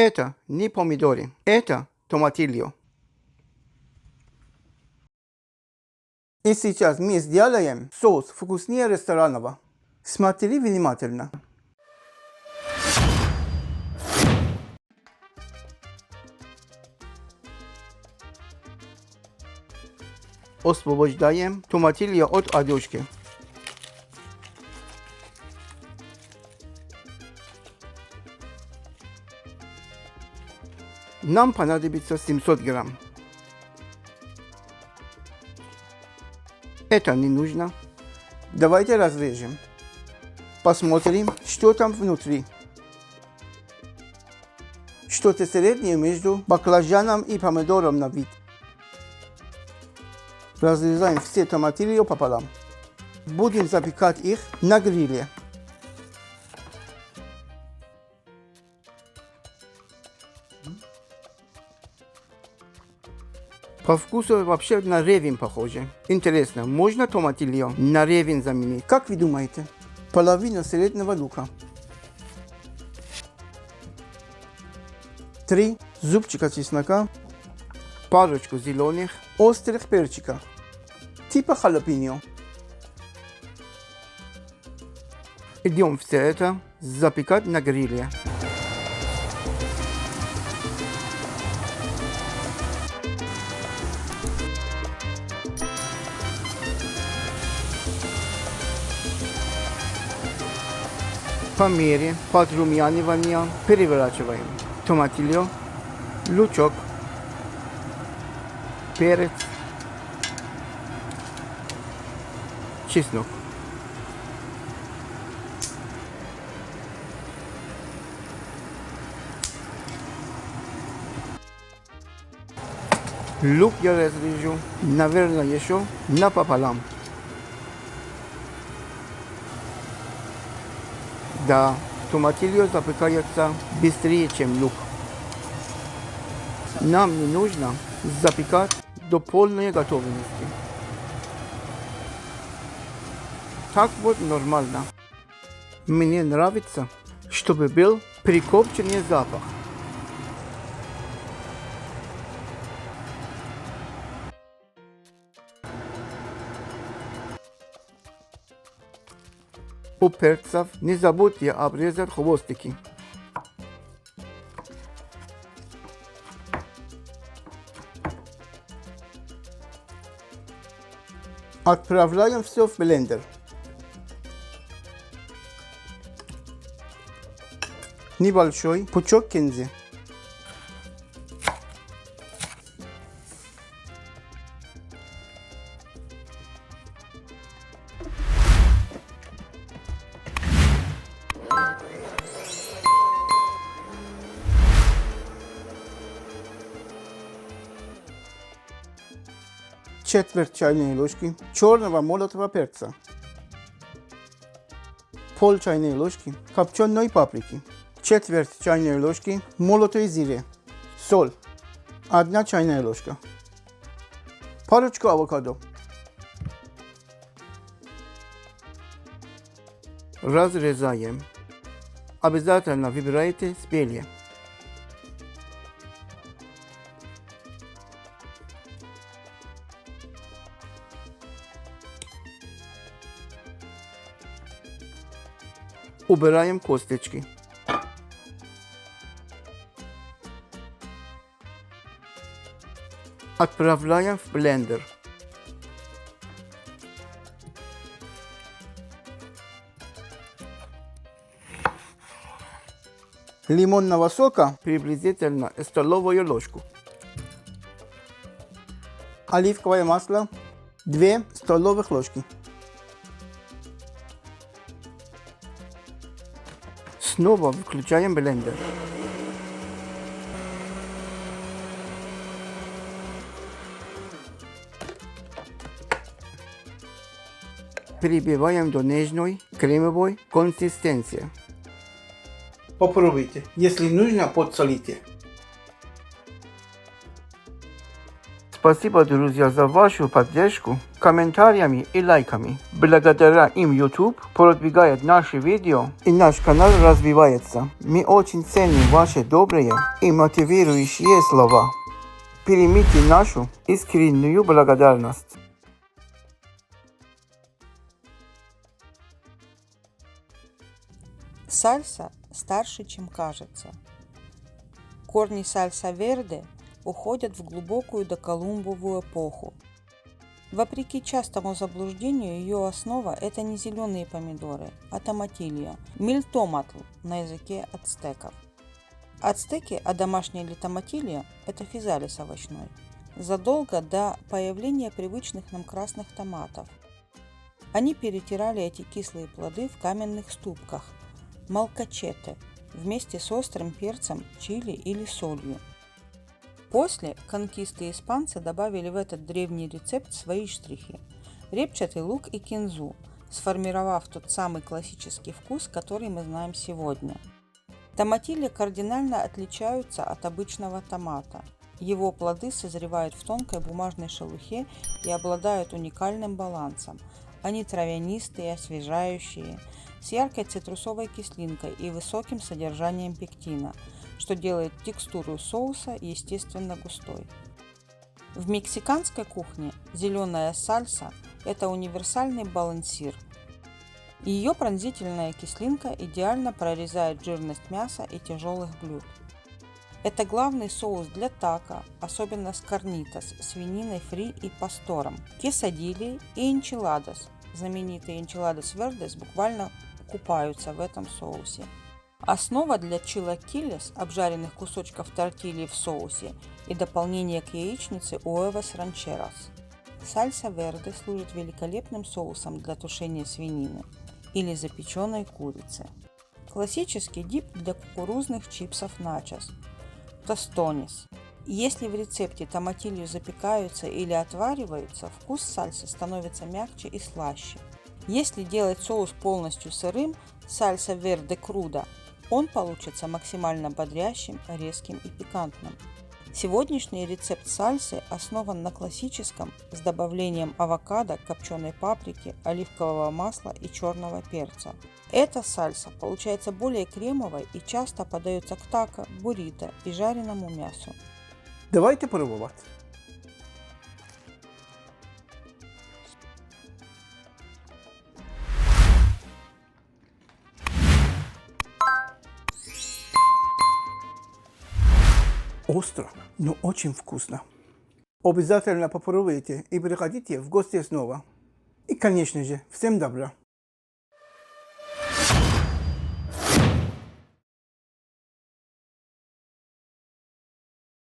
Это не помидоры, это томатильо. И сейчас мы сделаем соус вкуснее ресторанного. Смотри внимательно. Освобождаем томатильо от одежки. Нам понадобится 700 грамм. Это не нужно. Давайте разрежем. Посмотрим, что там внутри. Что-то среднее между баклажаном и помидором на вид. Разрезаем все томатильо пополам. Будем запекать их на гриле. По вкусу вообще на ревень похоже. Интересно, можно томатильо на ревень заменить? Как вы думаете? Половина среднего лука. 3 зубчика чеснока. Парочку зеленых острых перчиков. Типа халапеньо. Идем все это запекать на гриле. По мере подрумянивания переворачиваем томатильо, лучок, перец, чеснок. Лук я разрежу, наверное, еще напополам. Да, томатильо запекается быстрее, чем лук. Нам не нужно запекать до полной готовности. Так вот нормально. Мне нравится, чтобы был прикопченный запах. У перцев не забудьте обрезать хвостики. Отправляем все в блендер. Небольшой пучок кинзы. Четверть чайной ложки черного молотого перца, пол чайной ложки копченой паприки, четверть чайной ложки молотой зиры, соль, 1 чайная ложка, парочку авокадо. Разрезаем. Обязательно выбирайте спелые. Убираем косточки. Отправляем в блендер. Лимонного сока приблизительно столовую ложку. Оливковое масло 2 столовых ложки. Снова включаем блендер. Перебиваем до нежной кремовой консистенции. Попробуйте. Если нужно, подсолите. Спасибо, друзья, за вашу поддержку комментариями и лайками. Благодаря им YouTube продвигает наши видео и наш канал развивается. Мы очень ценим ваши добрые и мотивирующие слова. Примите нашу искреннюю благодарность. Сальса старше, чем кажется. Корни сальса верде уходят в глубокую доколумбовую эпоху. Вопреки частому заблуждению, ее основа – это не зеленые помидоры, а томатилья, мильтоматл на языке ацтеков. Ацтеки, а домашняя томатилья – это физалис овощной, задолго до появления привычных нам красных томатов. Они перетирали эти кислые плоды в каменных ступках – молкачете, вместе с острым перцем, чили или солью. После конкисты испанцы добавили в этот древний рецепт свои штрихи – репчатый лук и кинзу, сформировав тот самый классический вкус, который мы знаем сегодня. Томатилья кардинально отличаются от обычного томата. Его плоды созревают в тонкой бумажной шелухе и обладают уникальным балансом. Они травянистые, освежающие, с яркой цитрусовой кислинкой и высоким содержанием пектина, что делает текстуру соуса естественно густой. В мексиканской кухне зеленая сальса – это универсальный балансир. Ее пронзительная кислинка идеально прорезает жирность мяса и тяжелых блюд. Это главный соус для тако, особенно с карнитос, свининой фри и пастором, quesadillas и enchiladas. Знаменитые enchiladas verdes буквально купаются в этом соусе. Основа для чилакилес, обжаренных кусочков тортильи в соусе, и дополнение к яичнице huevos rancheros. Сальса верде служит великолепным соусом для тушения свинины или запеченной курицы. Классический дип для кукурузных чипсов начос – тостонис. Если в рецепте томатилью запекаются или отвариваются, вкус сальсы становится мягче и слаще. Если делать соус полностью сырым, сальса верде круда, он получится максимально бодрящим, резким и пикантным. Сегодняшний рецепт сальсы основан на классическом с добавлением авокадо, копченой паприки, оливкового масла и черного перца. Эта сальса получается более кремовой и часто подается к тако, буррито и жареному мясу. Давайте пробовать. Остро, но очень вкусно. Обязательно попробуйте и приходите в гости снова. И, конечно же, всем добра.